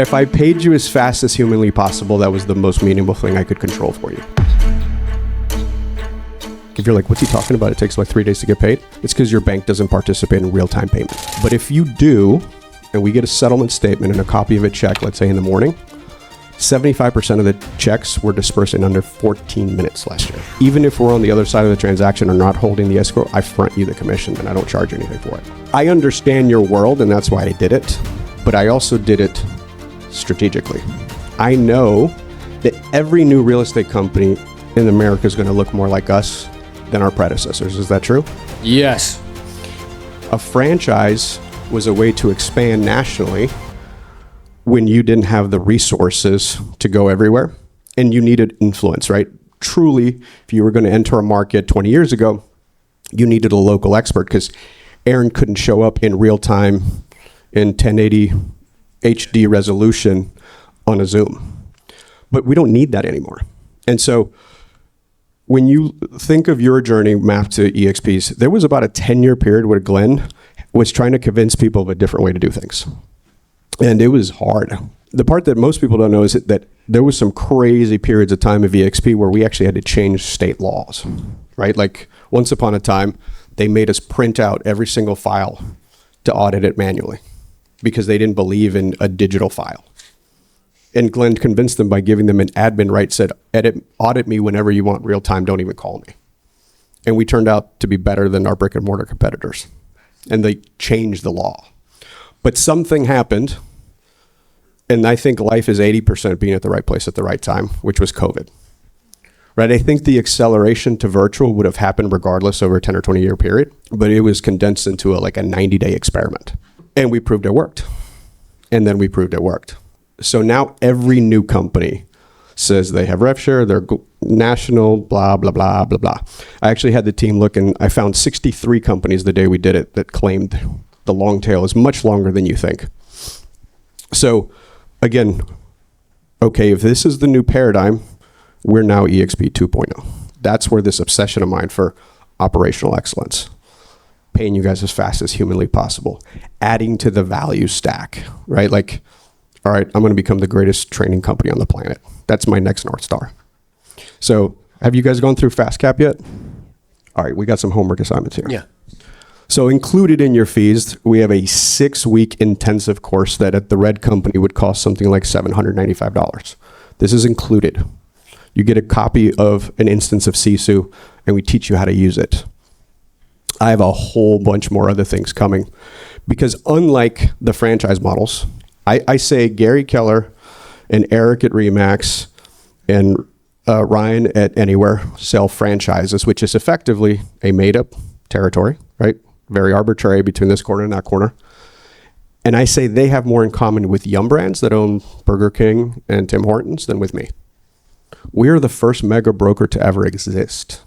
If I paid you as fast as humanly possible, that was the most meaningful thing I could control for you. If you're like, what's he talking about? It takes like 3 days to get paid. It's because your bank doesn't participate in real-time payment. But if you do, and we get a settlement statement and a copy of a check, let's say in the morning, 75% of the checks were dispersed in under 14 minutes last year. Even if we're on the other side of the transaction or not holding the escrow, I front you the commission and I don't charge you anything for it. I understand your world and that's why I did it, but I also did it strategically. I know that every new real estate company in America is going to look more like us than our predecessors. Is that true? Yes. A franchise was a way to expand nationally when you didn't have the resources to go everywhere and you needed influence, right? Truly, if you were going to enter a market 20 years ago, you needed a local expert because Aaron couldn't show up in real time in 1080 HD resolution on a Zoom. But we don't need that anymore. And so when you think of your journey mapped to EXPs, there was about a 10-year period where Glenn was trying to convince people of a different way to do things. And it was hard. The part that most people don't know is that there was some crazy periods of time of EXP where we actually had to change state laws, right? Like once upon a time, they made us print out every single file to audit it manually because they didn't believe in a digital file. And Glenn convinced them by giving them an admin right, said, audit me whenever you want real time, don't even call me. And we turned out to be better than our brick and mortar competitors. And they changed the law. But something happened, and I think life is 80% being at the right place at the right time, which was COVID. Right? I think the acceleration to virtual would have happened regardless over a 10 or 20 year period, but it was condensed into like a 90-day experiment. And we proved it worked. And then we proved it worked. So now every new company says they have rev share, they're national, blah, blah, blah, blah, blah. I actually had the team look and I found 63 companies the day we did it that claimed the long tail is much longer than you think. So again, okay, if this is the new paradigm, we're now EXP 2.0. That's where this obsession of mine for operational excellence, paying you guys as fast as humanly possible, adding to the value stack, right? Like, all right, I'm going to become the greatest training company on the planet. That's my next North Star. So have you guys gone through FastCap yet? All right, we got some homework assignments here. Yeah. So included in your fees, we have a 6-week intensive course that at the Red Company would cost something like $795. This is included. You get a copy of an instance of Sisu, and we teach you how to use it. I have a whole bunch more other things coming because unlike the franchise models, I say Gary Keller and Eric at Remax and Ryan at Anywhere sell franchises, which is effectively a made-up territory, right? Very arbitrary between this corner and that corner. And I say they have more in common with Yum Brands that own Burger King and Tim Hortons than with me. We are the first mega broker to ever exist.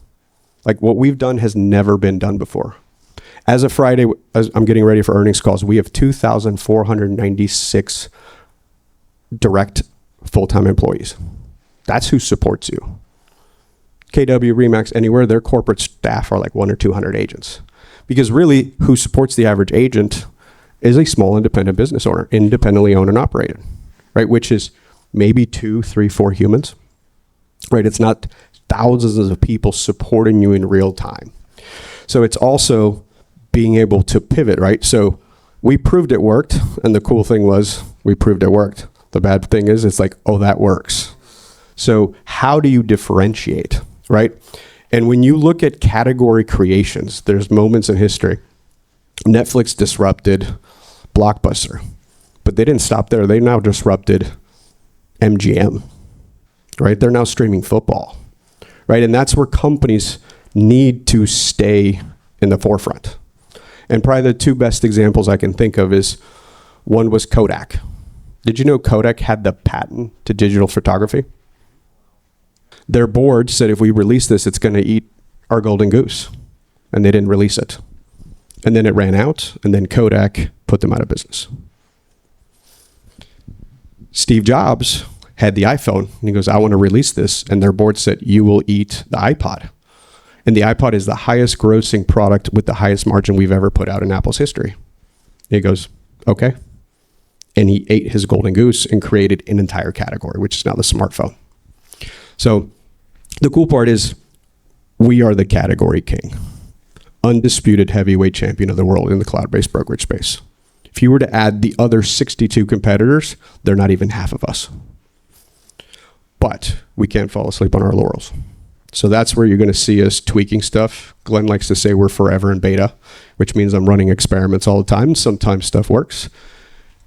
Like what we've done has never been done before. As of Friday, as I'm getting ready for earnings calls, we have 2,496 direct full-time employees. That's who supports you. KW, Remax, Anywhere, their corporate staff are like 100 or 200 agents. Because really, who supports the average agent is a small independent business owner, independently owned and operated, right? Which is maybe 2, 3, 4 humans, right? It's not thousands of people supporting you in real time. So it's also being able to pivot, right? So we proved it worked. And the cool thing was we proved it worked. The bad thing is it's like, oh, that works. So how do you differentiate, right? And when you look at category creations, there's moments in history. Netflix disrupted Blockbuster, but they didn't stop there. They now disrupted MGM, right? They're now streaming football, right? And that's where companies need to stay in the forefront. And probably the two best examples I can think of is one was Kodak. Did you know Kodak had the patent to digital photography? Their board said if we release this, it's going to eat our golden goose. And they didn't release it. And then it ran out, and then Kodak put them out of business. Steve Jobs had the iPhone, and he goes, I want to release this. And their board said, you will eat the iPod. And the iPod is the highest grossing product with the highest margin we've ever put out in Apple's history. He goes, okay. And he ate his golden goose and created an entire category, which is now the smartphone. So the cool part is we are the category king, undisputed heavyweight champion of the world in the cloud-based brokerage space. If you were to add the other 62 competitors, they're not even half of us. But we can't fall asleep on our laurels. So that's where you're going to see us tweaking stuff. Glenn likes to say we're forever in beta, which means I'm running experiments all the time. Sometimes stuff works,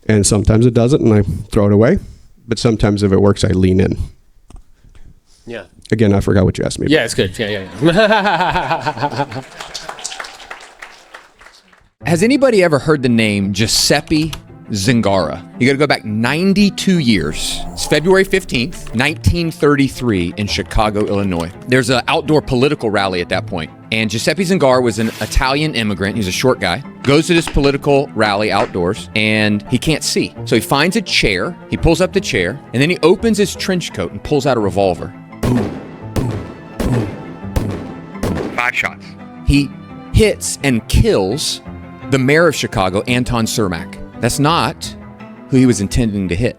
and sometimes it doesn't, and I throw it away. But sometimes if it works, I lean in. Yeah. Again, I forgot what you asked me. Yeah, it's good. Yeah. Has anybody ever heard the name Giuseppe Zingara? You got to go back 92 years. It's February 15th, 1933 in Chicago, Illinois. There's an outdoor political rally at that point. And Giuseppe Zingara was an Italian immigrant. He's a short guy. Goes to this political rally outdoors and he can't see. So he finds a chair. He pulls up the chair and then he opens his trench coat and pulls out a revolver. Boom, boom, boom, boom. 5 shots. He hits and kills the mayor of Chicago, Anton Cermak. That's not who he was intending to hit.